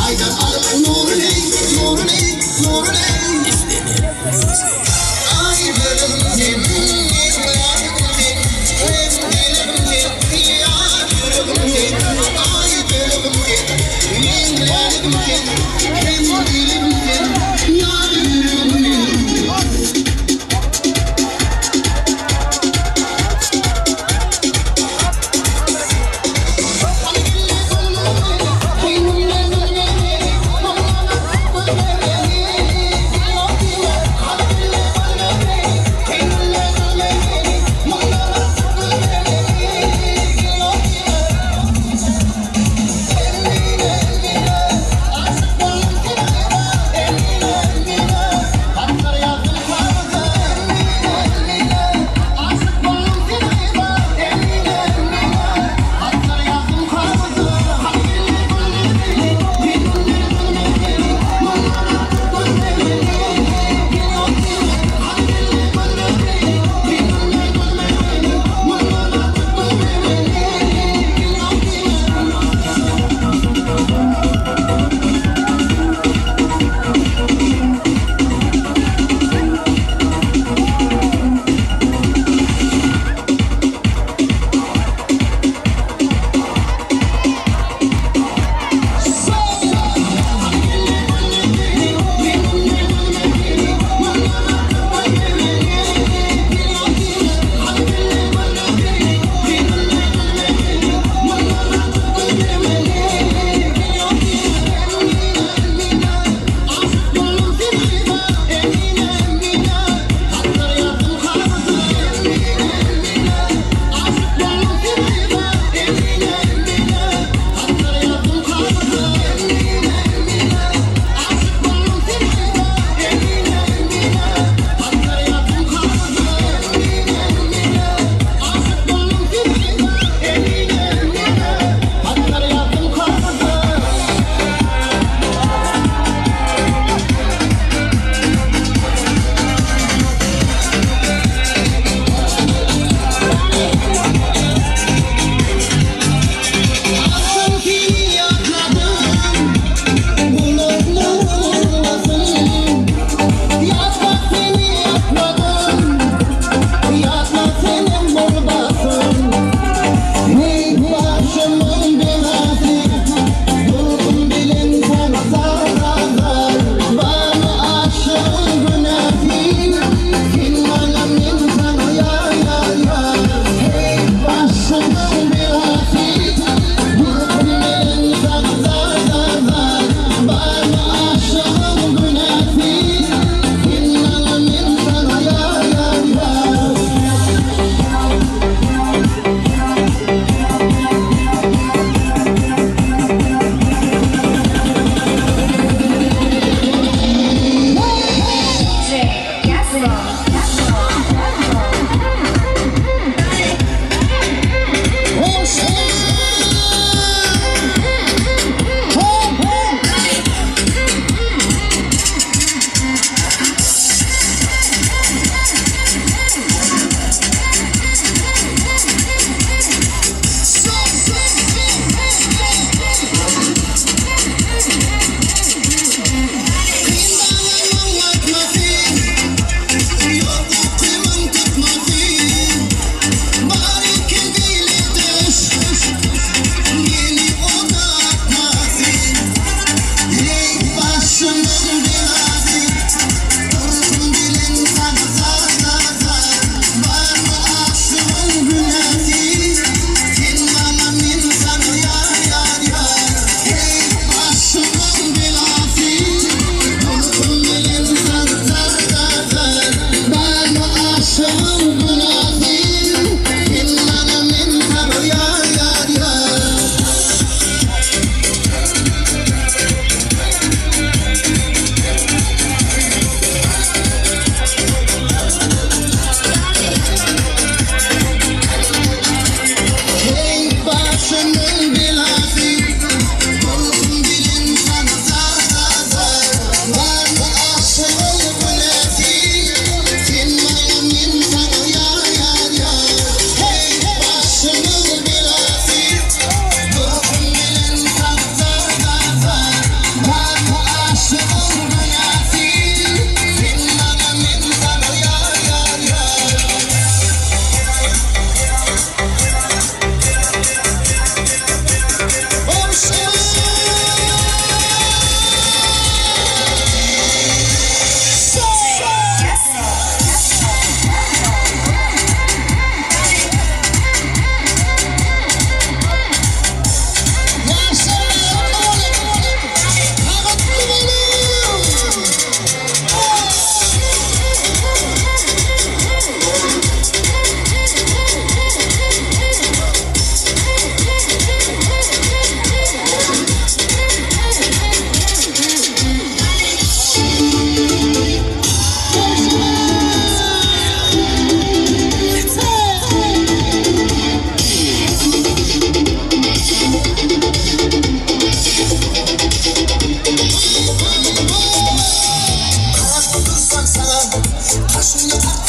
aydan alıp nurun ey, nurun ey, nurun ey. Ay gülüm din, ay din, hem gülüm din, ya gülüm din. Ay gülüm din, yinlerim din, hem gülüm din, ya gülüm din.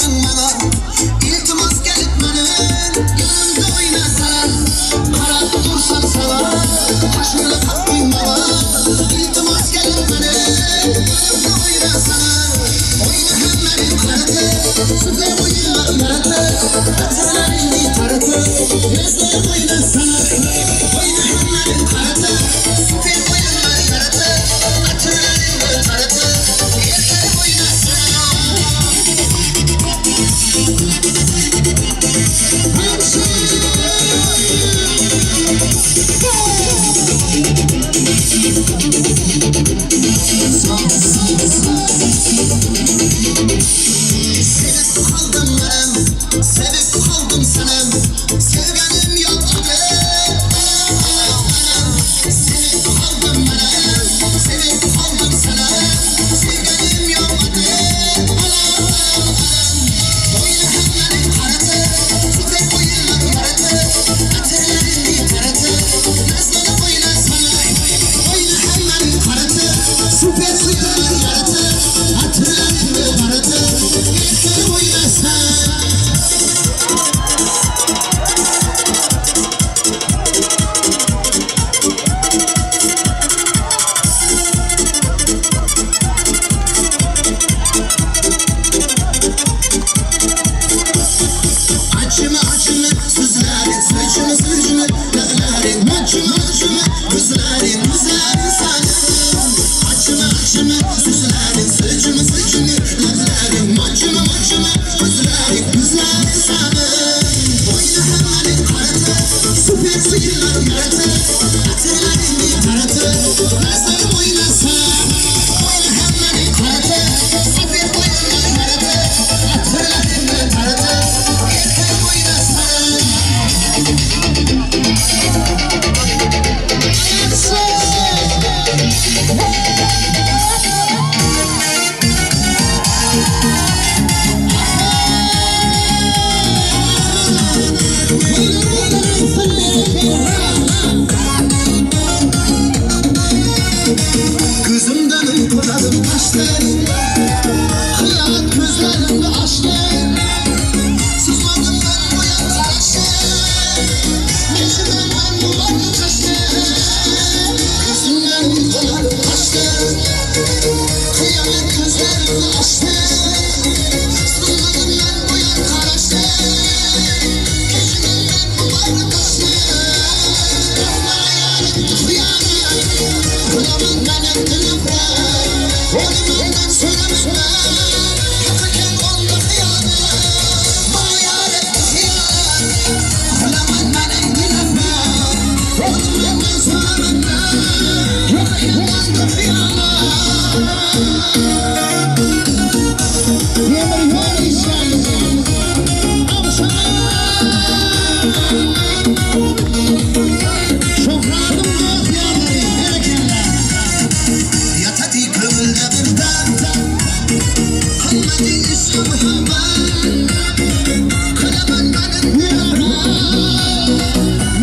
kalkmayın bana. İltimas gelip benim yanımda oynasana. Karat dursan sana, başımda kalkmayın bana. İltimas gelip benim yanımda oynasana. Oyna hemen karatı, süper oyunlar yaratı. Hatırlarını taratı, gözleri oynasana. Oyna hemen karatı, süper oyunlar yaratı. Hatırlarını taratı, gözleri oynasana. Sevip kaldım ben, sevip kaldım senem. Sevgenim yok adım. Sevip kaldım ben, sevip kaldım senem. Sevgenim yok adım. Oyna hemen karatı, süper oyunlar yaratı. Hatırlarını taratı, gözleri oynasana. Oyna hemen karatı, süper oyunlar yaratı. Hatırlarını taratı, gözleri oynasana. Acıma acıma sözlerin, sözcüme sözcüme lafların. Acıma acıma gözlerin, gözlerin sanırım. Acıma acıma sözlerin, sözcüme sözcüme lafların. Acıma acıma gözlerin, gözlerin sanırım. Oyna hemen karatı, süper sıyırlar yaratı. Hatırlarını taratı, gözlerim oynasana. Oyna hemen karatı, süper oyunlar yaratı. Hatırlarını taratı, gözlerim oynasana. Kızımdan uykularım kaçtı, hıyanet gözlerimde açtı. Susmadım ben bu yaklaştı, peşimden ben bu varlık kaçtı. Kızımdan uykularım kaçtı, hıyanet gözlerimde açtı. Susmadım ben bu yaklaştı, peşimden ben bu varlık kaçtı. Bana yarim hıyanet, kılamam benim dilimde. Onu benden söylemem, yakarken onda hıyanet. Bana yarim hıyanet, kılamam benim dilimde. Onu benden söylemem, yakarken onda hıyanet. Yemin yol işlerim, şofranım göz yerleri, berekeller. Yatadı kömürde bir dert, kalmadı üstü muhabbet. Kılaman benim yaram,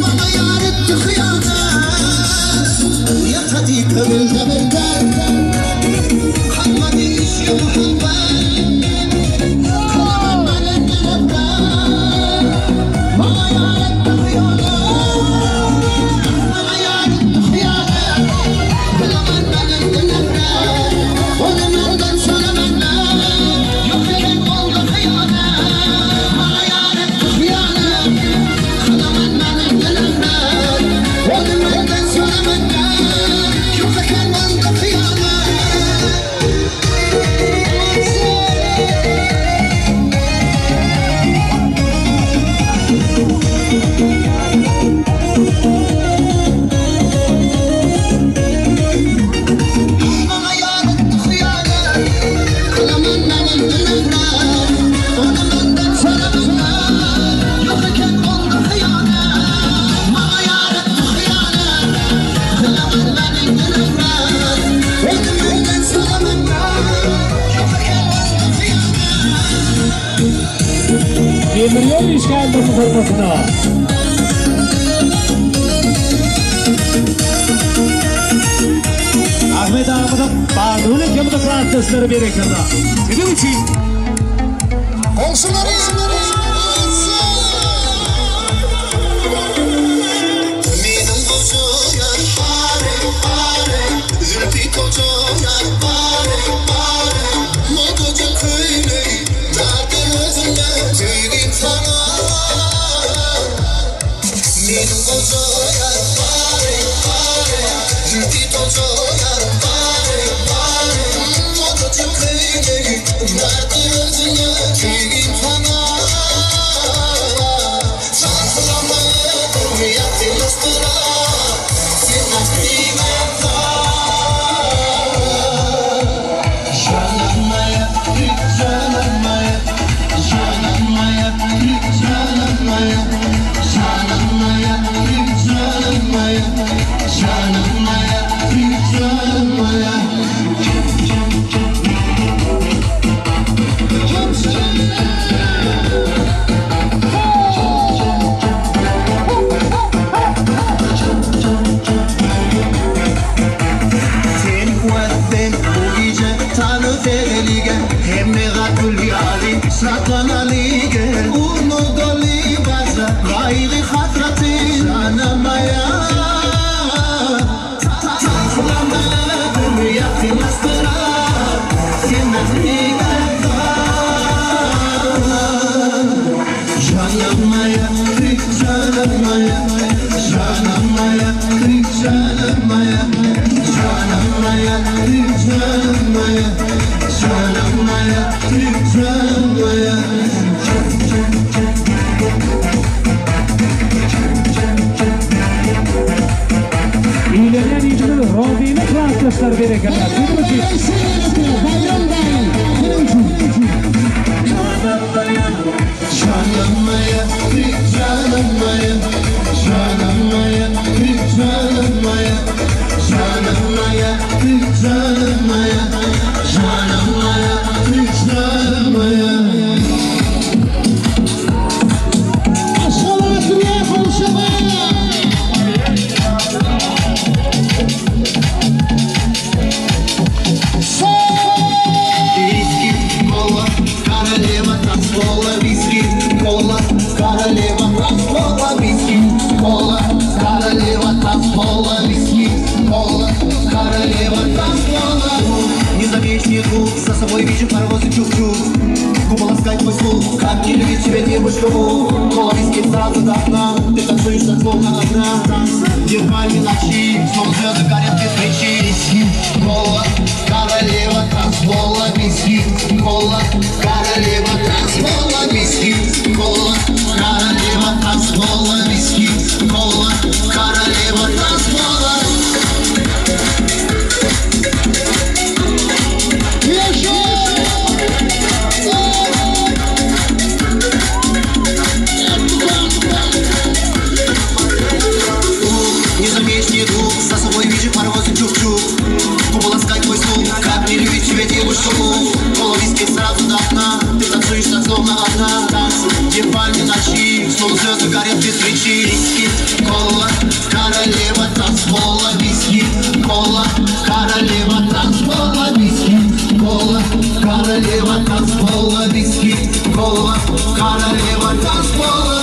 bana yar etti hıyanet. Yatadı kömürde bir dert, kalmadı üstü muhabbet. Kılaman benim yaram, bana yar etti hıyanet. Bana yar etti hıyanet. Kılaman benim yaram, onu benden söylemem. Yok eden oldu hıyanet. Bana yar etti hıyanet. Kılaman benim yaram, onu benden söylemem. Yok eden oldu hıyanet. Bana yar etti hıyanet. Kılaman benim yaram, onu benden söylemem. Yok eden oldu hıyanet. Bana yar etti hıyanet. Kılaman benim yaram, onu benden söylemem. Yok eden oldu hıyanet. Demir iş geldi bu formatına. Ahmet ağamın bağlığıyla kemine Fransızları bir ekranda. Benim için. Olsun. gali gel Unu gali baza Gayri hatrati Canamaya Tatlama Dünyäsi mastıra Senatri Canamaya Canamaya Canamaya Canamaya Canamaya Canamaya Canamaya Canamaya İlerleyen icra Rabbine arkadaşlar berekeler. Canamaya Canamaya Canamaya Canamaya Canamaya Canamaya Canamaya Canamaya За собой вижу паровозы чук-чук Губа ласкать мой слух Как не любить тебя девушка Кола виски сразу до окна Ты танцуешь так словно одна Держали ночи Снова звезды горят без свечи Кола, королева танцпола виски Кола, королева танцпола виски Кола, королева танцпола виски Кола, королева танцпола За собой вижу паровозы чук-чук Губа ласкать мой слух Как не любить тебя девушка Кола виски сразу до окна Ты танцуешь так словно одна Танцы, девальни ночи Снова звезды горят без свечи Виски, кола, королева танцпола Виски, кола, королева танцпола Виски, кола, королева танцпола Виски, кола, королева танцпола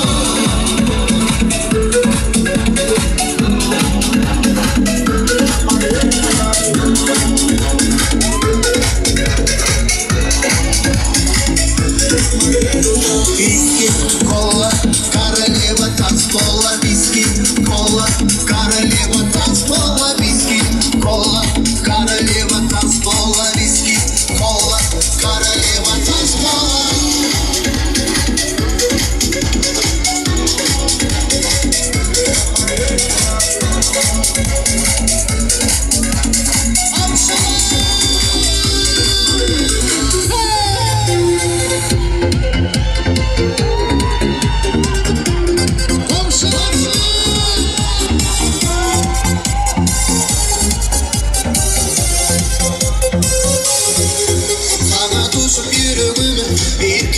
Виски, кола, королева танцпола Виски, кола, королева танцпола Виски, кола, королева танцпола Виски, кола, королева танцпола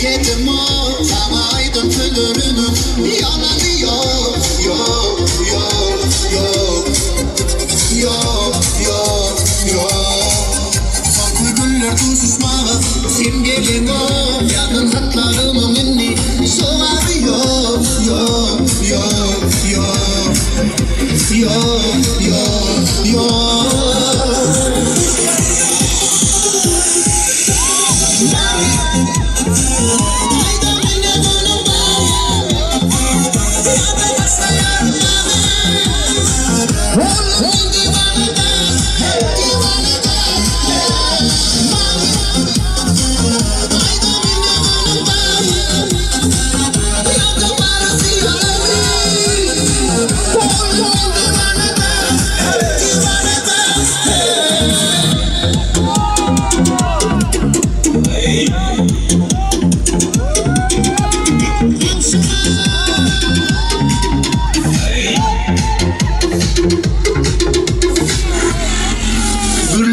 Kedim o, sana aydın tülürünüm Yananı yok, yok, yok, yok Yok, yok, yok Saklı güller tuzuşmağı Simgelin o, yanın hatlarımın inni Soğarı yok, yok, yok, yok Yok, yok, yok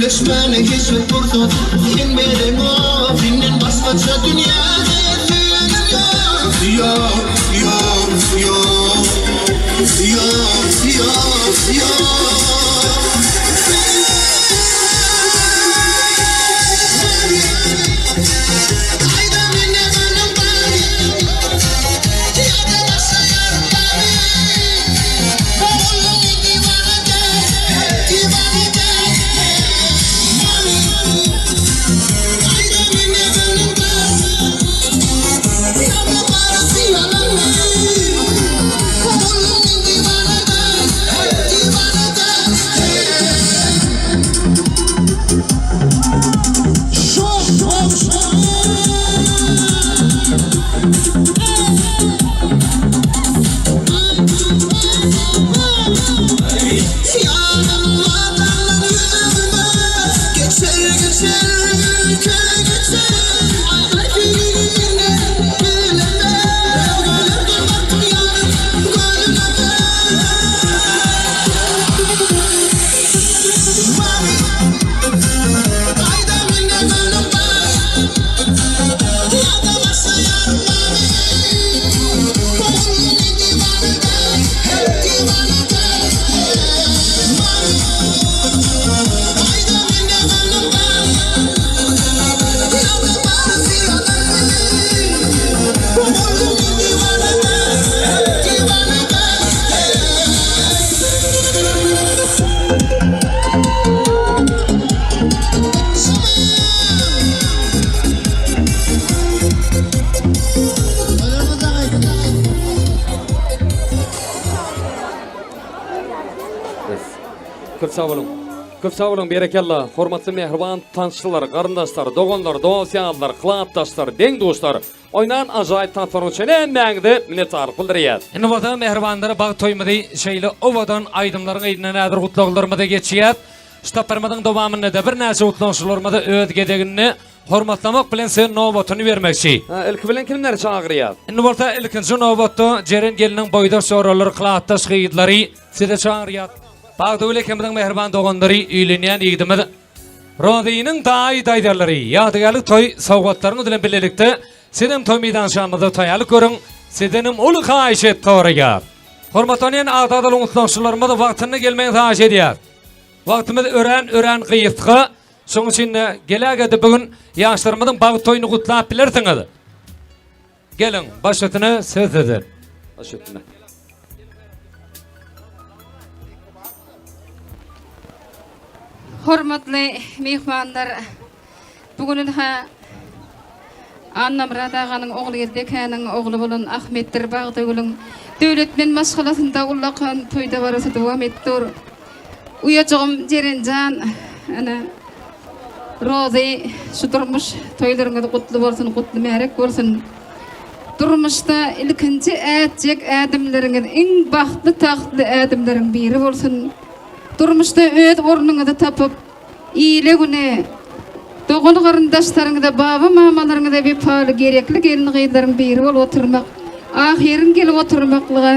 Birleşmene keşfet fırsat Sen benim o Senin başkaça dünyada Senin yok Yok, yok, yok Yok, yok, yok Ayda minne benim bari köp sağ olun. Köp sağ olun, berekallah. Hormatly mehriban tanışlar, garyndaşlar, doganlar, dowsyanlar, klatdaşlar, deň dostlar. Oynan ajaýyp tatlaryn üçin emmäňde minnetdarlyk bildirýär. Indi wada mehribanlara bag toýmady şeýle owadan aýdymlaryň eýdine näder gutlagylarmyda geçýär. Ştaparmadyň dowamynda da bir näçe gutlanşylarmyda öýt gedegini hormatlamak bilen sen nowatyny bermekçi. Ilki bilen kimler çağırýar? Indi bolta ilkinji nowatda jeren geliniň boýda soralar klatdaş gyýdlary side çağırýar. Bagda öyle kemden mehriban doganlary üýlenýän ýigdimi Rodynyň daýdalary ýadygärlik toy sowgatlaryny bilen bilelikde sedem toy meýdanşamyzda taýalyk görüň, sedenim uly haýyş et toraýar. Hormatlanan agdadaly gutlanşylarymyz wagtyny gelmeň haýyş edýär. Wagtymyz ören gyýytga, şoň üçin gelägede bugün ýaşlarymyzyň bag toýuny gutlap bilersiňiz. Gelin, başlatyny söz eder. Başlatyny. Hormatly mehmanlar, bugün Anna Myrat aganyň ogly Erdekanyň ogly bolan Ahmetdir Bagdagülüň döwletmen maşgalasynda ullakan toýda barasy dowam etdir. Uyajagym Jerenjan, ana Rozy, şu durmuş toýlaryňyz gutly bolsun, gutly märek bolsun. Durmuşda ilkinji ätjek ädimleriňiz iň bagtly tahtly ädimleriň biri bolsun. Durmuşda öz ornuňyzy tapyp, ýyle güne dogan garyndaşlaryňyza, baba mamalaryňyza bir paly gerekli gelin gyýdlaryň biri bolup oturmak, ahyryň gelip oturmaklyga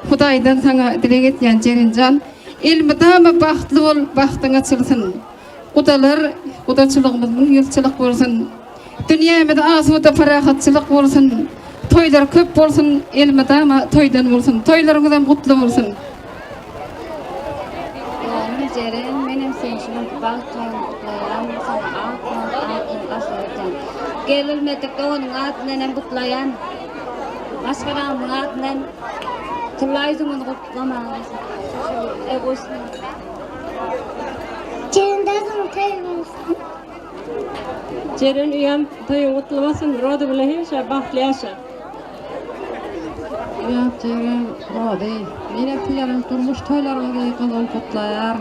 Hudaýdan saňa dilek etýän Jerenjan, elmidama bagtly bol, bagtyň açylsyn. Gudalar, gudaçylygymyz ýylçylyk bolsun. Dünýämizde azuda parahatçylyk bolsun. Toýlar köp bolsun, elmidama toýdan bolsun. Toýlaryňyz hem gutly bolsun. Jeren menem senşiň bag toýuny gutlaýan, sana atyn gaşlaýan. Gelilmedik onuň atynyň hem gutlaýan. Başgalaryň atynyň tulaýdyň gutlamagy. Egoism. Jeren üýem toýuň gutlamasyn, rody bilen heşe bagtly ýaşa. Ya Jeren, Rozy, mene piýaryň durmuş toýlaryňyza ýykalan gutlaýar.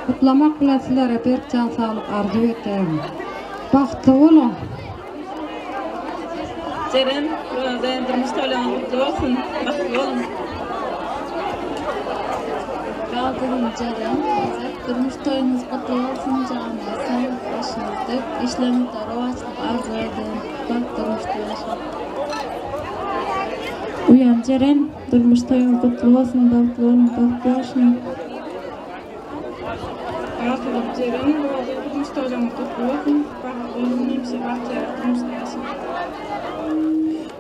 Gutlamak bilen sizlere berkjan saglyk arzu etýär. Bagtly bolun. Jeren, Rozy durmuş toýlaryň gutly bolsun, bagtly bolun. Bagdagym Jeren, durmuş toýuňyz gutly bolsun, jana sen başynda işlerimde rowaçlyk arzu edýän. Durmuş toýuň. Uyam Jeren, durmuş toýuň gutly bolsun, bagtly bolun, bagtly bolsun. Bagtly Jeren, durmuş toýuň gutly bolsun, bagtly bolun, hemşe bagtly durmuş ýaşa.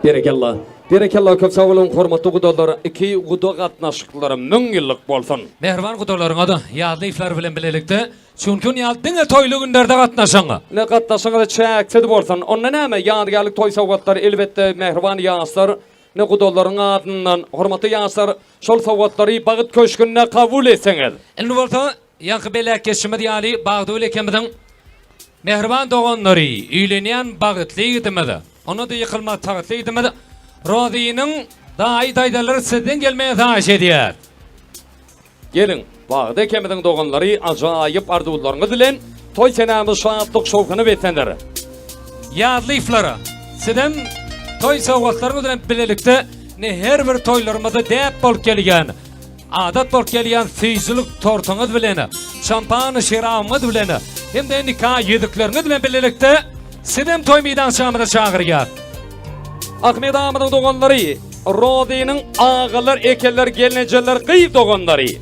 Berekallah. Berekallah, köp sağ olun, hormatly gudalar. Iki guda gatnaşyklary 1000 ýyllyk bolsun. Mehriban gudalaryňa da ýadly ifler bilen bilelikde, çünkü ýaldyňa toýly günlerde gatnaşaňa. Ne gatnaşyňyza çäksedi bolsun. Onda näme ýadygärlik toý sowgatlary elbetde mehriban ýaşlar, ne gudalaryň adyndan hormatly ýaşlar şol sowgatlary bagyt köşkünde kabul etseňiz. Indi bolsa ýanky belek geçmedi ýaly bagda öyle kemden mehriban doganlary üýlenýän bagtly ýigitmedi. Ona da ýykylma tagatly ýigitmedi. Rozynyň daýdalary sizden gelmeýe taýş edýär. Gelin, bagda kemeden doganlary ajaýyp arzuwlaryňyz bilen toy senämiz şatlyk şowkuny betsenler. Ýadly iflara sizden toy sowgatlaryňyz bilen bilelikde ne her bir toýlarymyzda däp bolup gelýän, adat bolup gelýän syýjylyk tortuňyz bilen, şampan şeramyz bilen, hem de nikah ýedikleriniz bilen bilelikde sizden toy meýdanşamyna çağırýar. Ahmet Ahmet'in doganlary, Rozynyň agalar, ekeller, gelinjeler, gyýyp doganlary.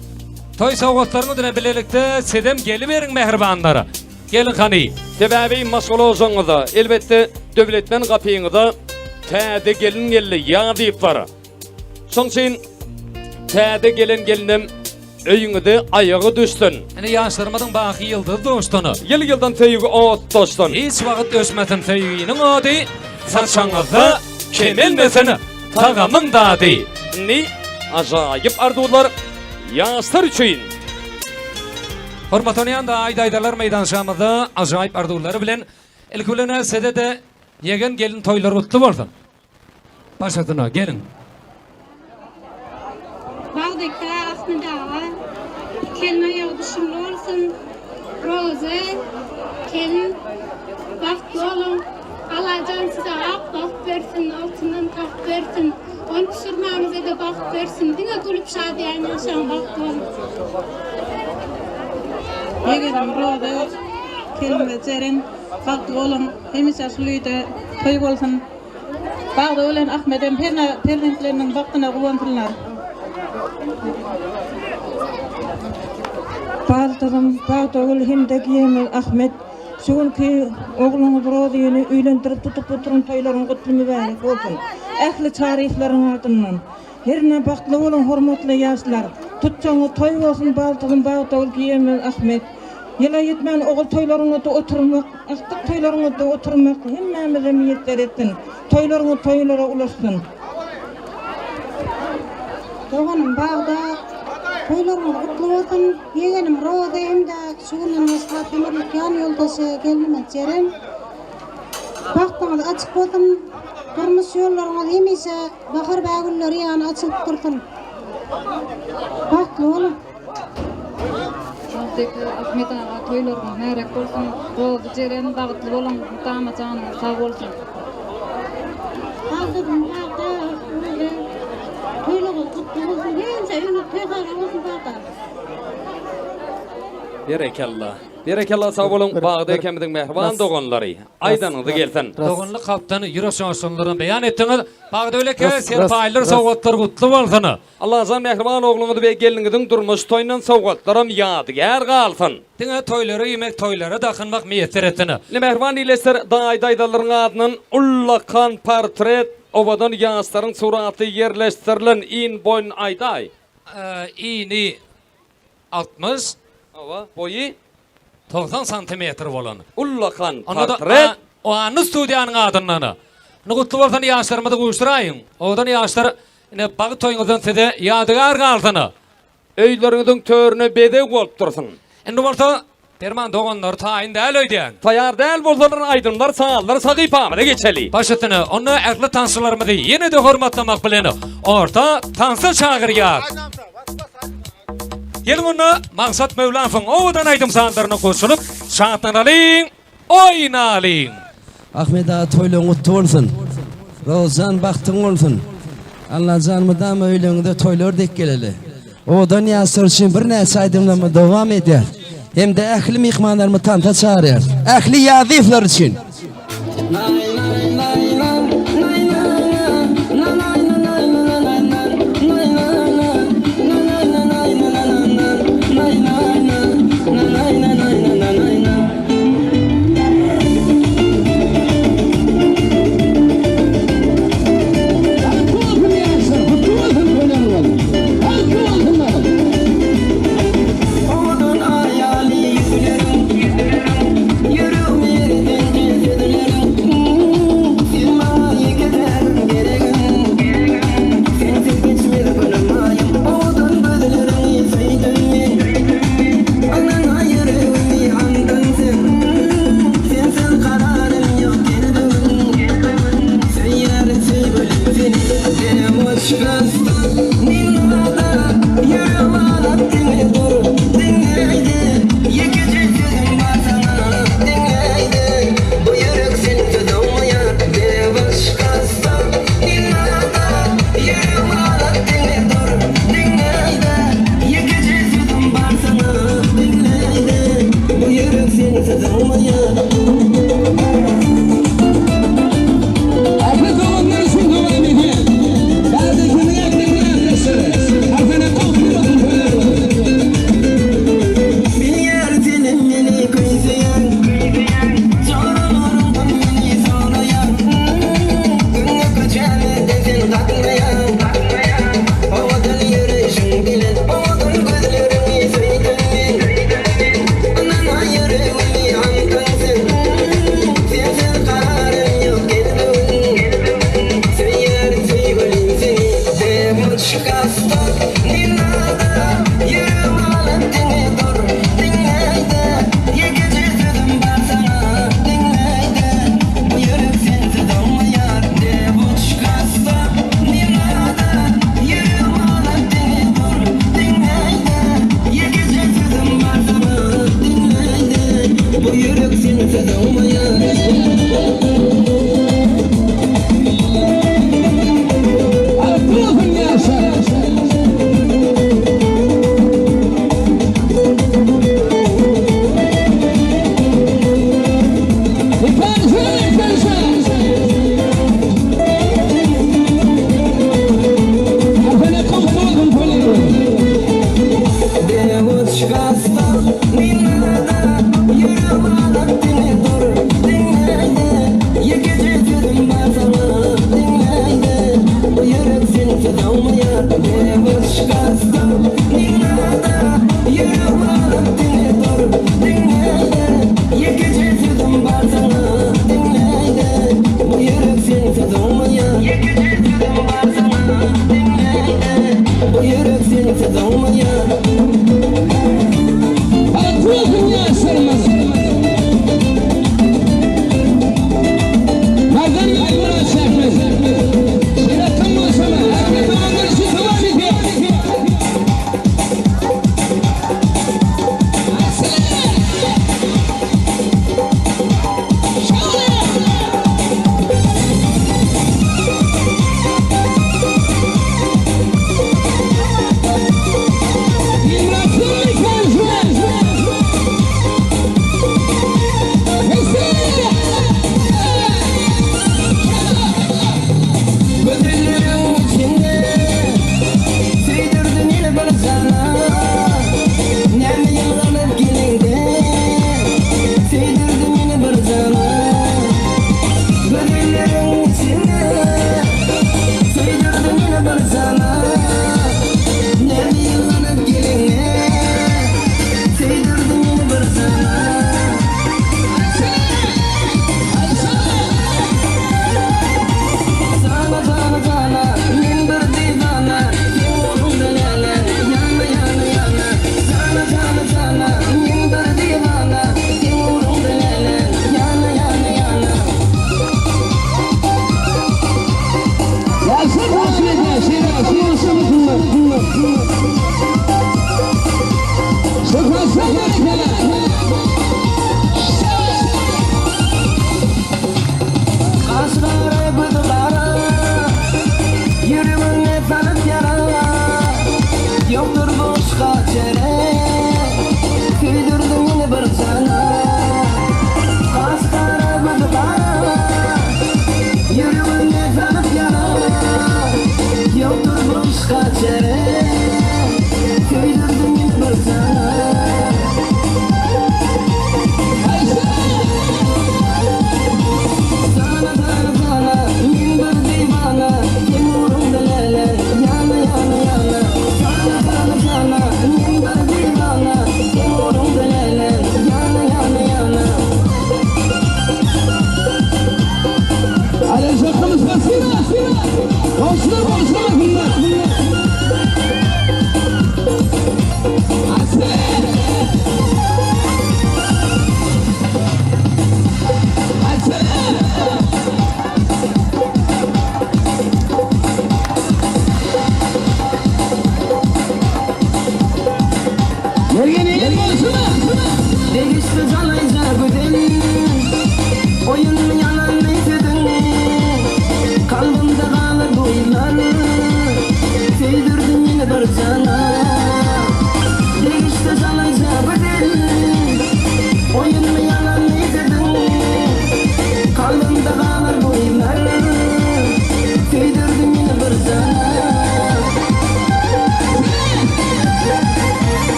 Toy sowgatlaryny bilen bilelikde sedem gelip beriň mehribanlary. Gelin hany. Sebäbi maşgulasyňyzda, elbetde döwletmen gapyňyzda täze gelin gelli ýadyp bar. Şoň üçin täze gelinim öýüňde aýagy düşsün. Ene ýaşlarymyň baky ýyldız dostany. Ýyl-ýyldan teýigi ot dostan. Hiç wagt ösmetin teýiginiň ody saçaňyzda kemelmesini tagamyň dady. Ni ajaýyp arzuwlar ýaşlar üçin. Hormatlanan daýdalar meýdanşamyzda ajaýyp arzuwlary bilen ilkilene sedede ýegen gelin toýlary gutly bolsun. Başladyna gelin. Bagdakda aslında kelime yağdışımlı olsun. Roze, kelin, baktı olun. Alacan size ak baht versin, altından taht versin. On küsürmenize de baht versin. Dine gülüp şadiyen yaşam baktı olun. Egerim roze, kelime zerin, baktı olun. Hemişe suluydu, toy olsun. Baktı olun Ahmet'in perlentlerinin baktına kuvantırlar. Baltırım, bağdağıl hem de giyemel Ahmet. Şuun ki oğlunu Rozi'ni üylendirip tutup oturun toyların kutlu mübarek olsun. Ehli tariflerin ardından. Herine baktlı olun hormatlı yaşlar. Tutçanı toy olsun baltırım, bağdağıl giyemel Ahmet. Yıla yetmen oğul toylarını da oturmak, aktık toylarını da oturmak. Hemmemize miyetler ettin. Toylarını toylara ulaşsın. Doğanım bağda, toylarım kutlu olsun. Yeğenim Roze'yim de şuunun ıslatımırlık yan yoldaşı gelmeme Ceren. Baktığınız açık olsun. Durmuş yollarınız hemişe bakır bağırları yani açılıp dursun. Baktlı olun. Ahmet ağa toylarım merek olsun. Roze Ceren bağıtlı olun. Dama canım sağ olsun. Bağdırım bağda, toylarım kutlu olsun. Neyse ünlü toylar olsun bağda. Berekallah sağ olun. Bağda ekemizin mehriban doganları. Aydanıza gelsen. Doganly kaptanı Euro şansonlaryny beýan etdiňiz. Bagda öleke serpaýlar sowgatlar gutly bolsun. Allah azam mehriban oğluňyzy we geliniňiziň durmuş toýundan sowgatlarym ýadygar galsyn. Diňe toýlary ýemek toýlara dakynmak meýetler etdini. Mehriban ilesler daýdaýdalyryň adynyň ullakan portret obadan ýaşlaryň suraty ýerleşdirilen in boyun ayday. Ini 60 Ava boyu 90 santimetr bolan. ullakan Onda portret. o anı studiýanyň adyndan. Nugutly bolsan ýaşlarymyzy goýuşduraýyn. Odan ýaşlar ine bagy toýuňyzdan sede ýadygar galdyny. Öýleriňiziň törüne bedeg bolup dursun. Endi bolsa derman doganlar taýyn däl öýdän. Taýar däl bolsalar aydınlar sağallar sagypamyna geçeli. Başytyny onu ähli tansçylarymyzy ýene de hormatlamak bilen orta tansy çagyrýar. Gelin onu maksat Mevlamfın oğudan aydım sandarına koşulup şahtanalyň, oynalyň. Ahmet ağa toyluğun kutlu olsun. Rozan baktın olsun. Allah canımdan öylüğünde toylar dek geleli. Odan ýaşlar için bir näçe aydymlama dowam eder. Hem de ähli mihmanlarymı tanta çağırýar. Ähli ýazifler için. Ahmet oğlanlar için devam ediyor. Kardeşini yakın.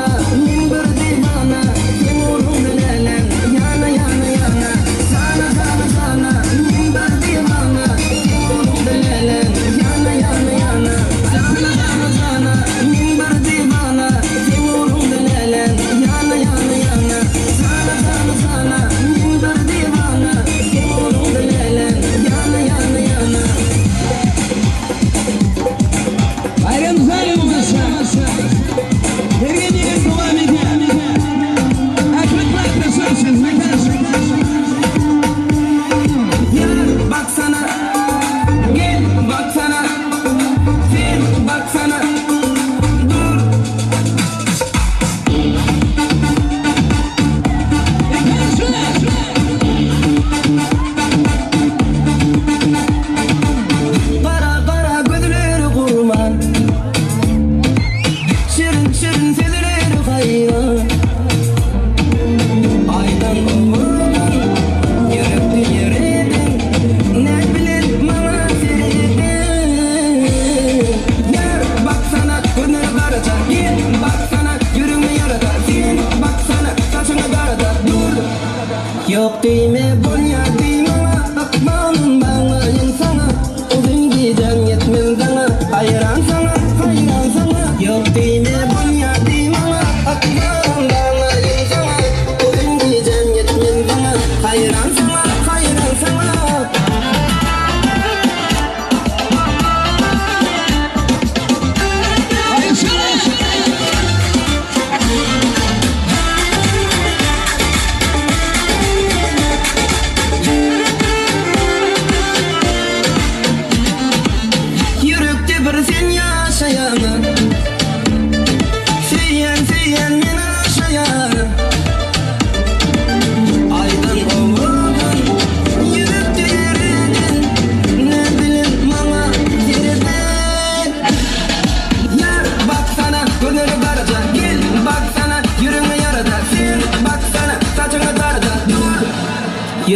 Sana min bir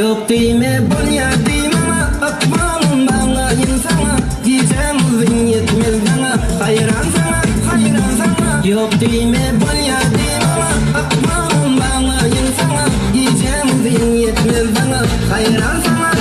Yok diyme bonya diyme akmalım bana insana diyeceğim uzun yetmez bana hayran sana Yok diyme bonya diyme akmalım bana insana diyeceğim uzun yetmez bana hayran sana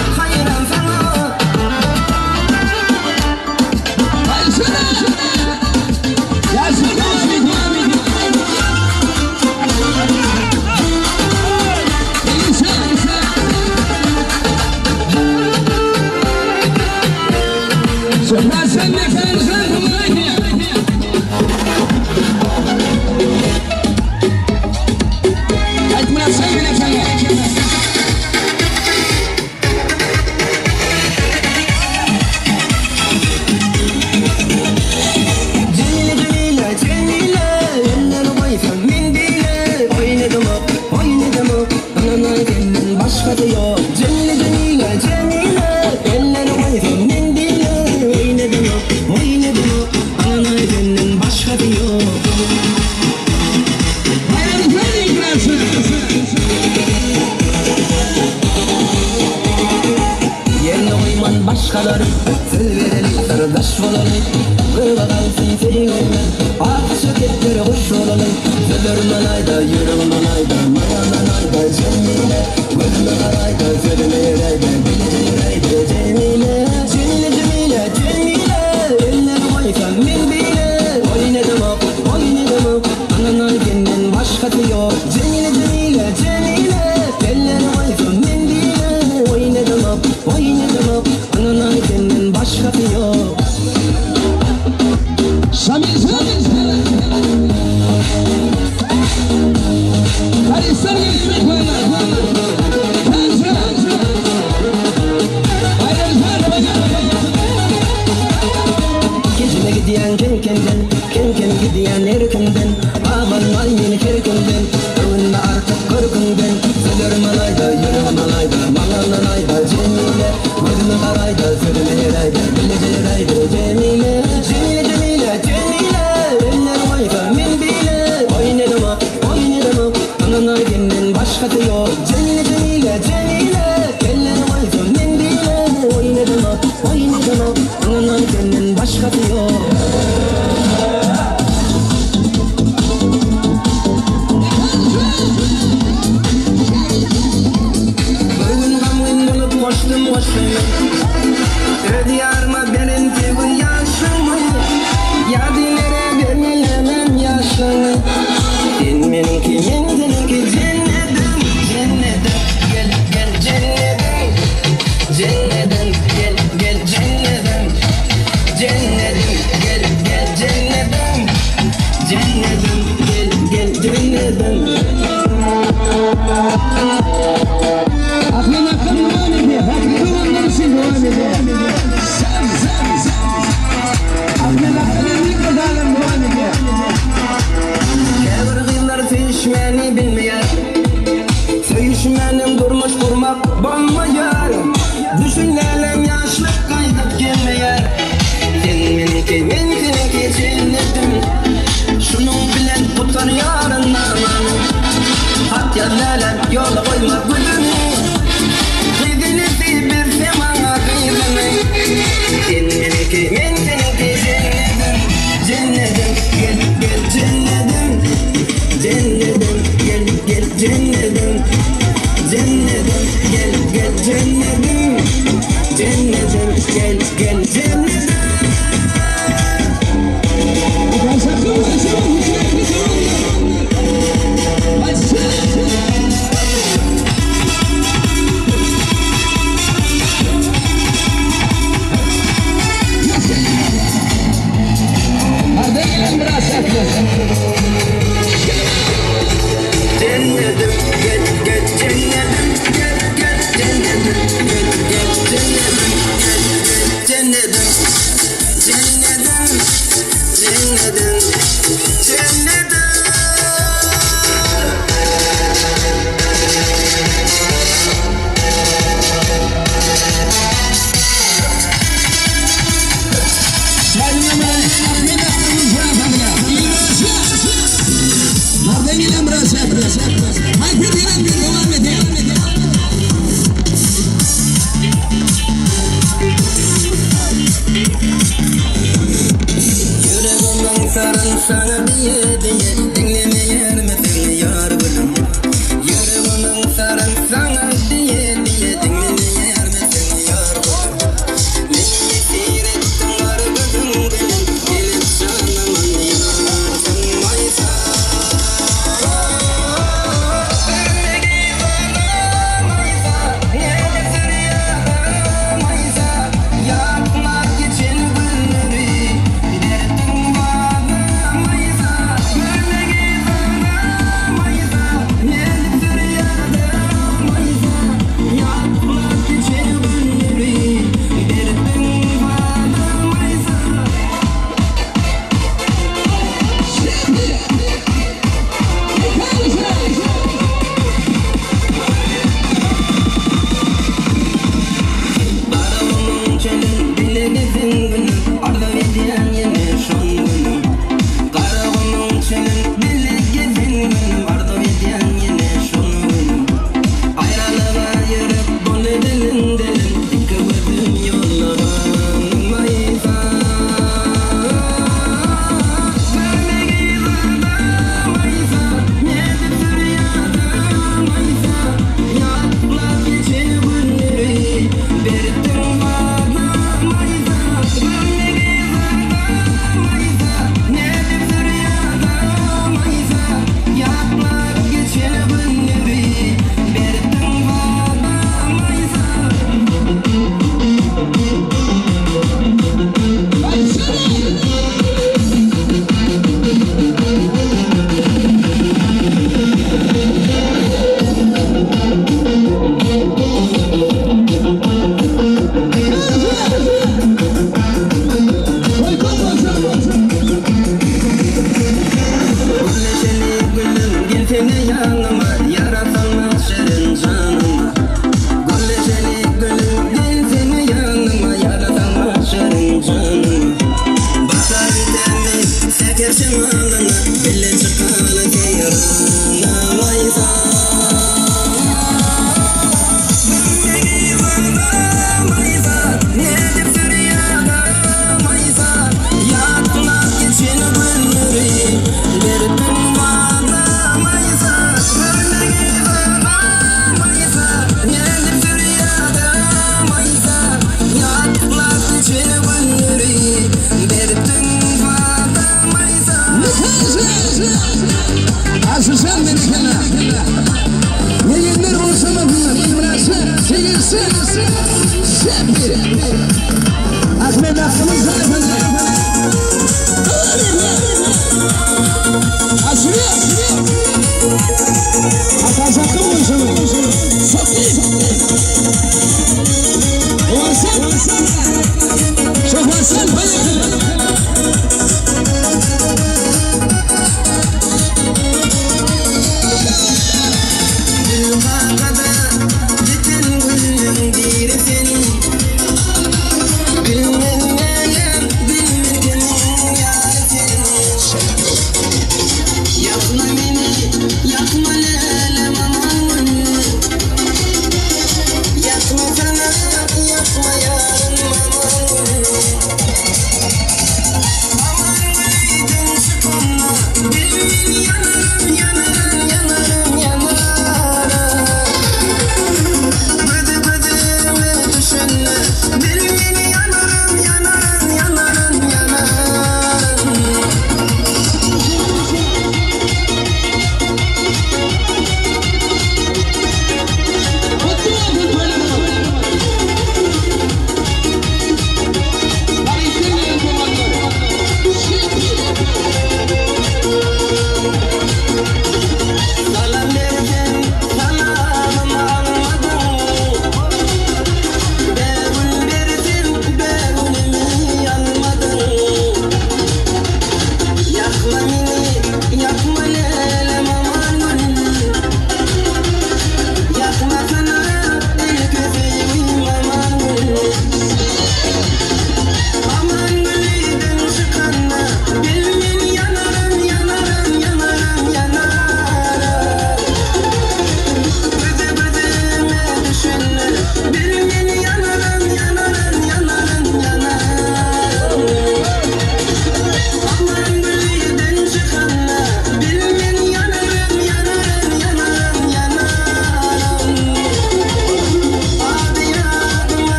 Başkaları söz verelim, sarıdaş olalım. Kıva kalsın sevgiler, akışık etleri hoş olalım. Sözlerden ayda, yüreğimden ayda, mayadan ayda Cemile, gözüme karayda, sözüme yüreğde, bilece yüreğde Cemile, Cemile, elleri koysan min bile. Oynadım, ananay kendin başkası yok. Cemile, elleri koysan min bile. Oynadım, ananay kendin başkası yok. Samir Kalistan gelmek var. Gecine gidiyen ken gidiyen erkenden aman vay beni kerkenden önünde artık korkundan sözlerim alayda yüreğim alayda malalan ayda Cemile gözüme karayda sözüme yerayda bilece yerayda Cemile eller koysa min bile oynadım ananay kendin başkası yok Cemile eller koysa min bile oynadım ananay kendin başkası yok. Koştum Ödiyarma benim gibi yaşımı Yadilere vermelemem yaşını Seninki cennetim Gel cennetim Cennetim gel cennetim Gel cennetim Aklına devam ediyor. Kıvamları için devam ediyor. Aklına kalemi kazanım devam ediyor. Kevr kıylar sevişmeni bilmeyer. Sevişmenin durmuş durmak bombayar. Düşünelim yaşlık kaydıp gelmeyer. Seninki cennetim. Şunun bilen tutar yarınlar. Hak yerlerle yola koymak gülümü. Kıydınızı bir semana kıydını. Seninki cennetim. Gel cennetim. Gel cennetim. Gel cennetim. Gel cennetim.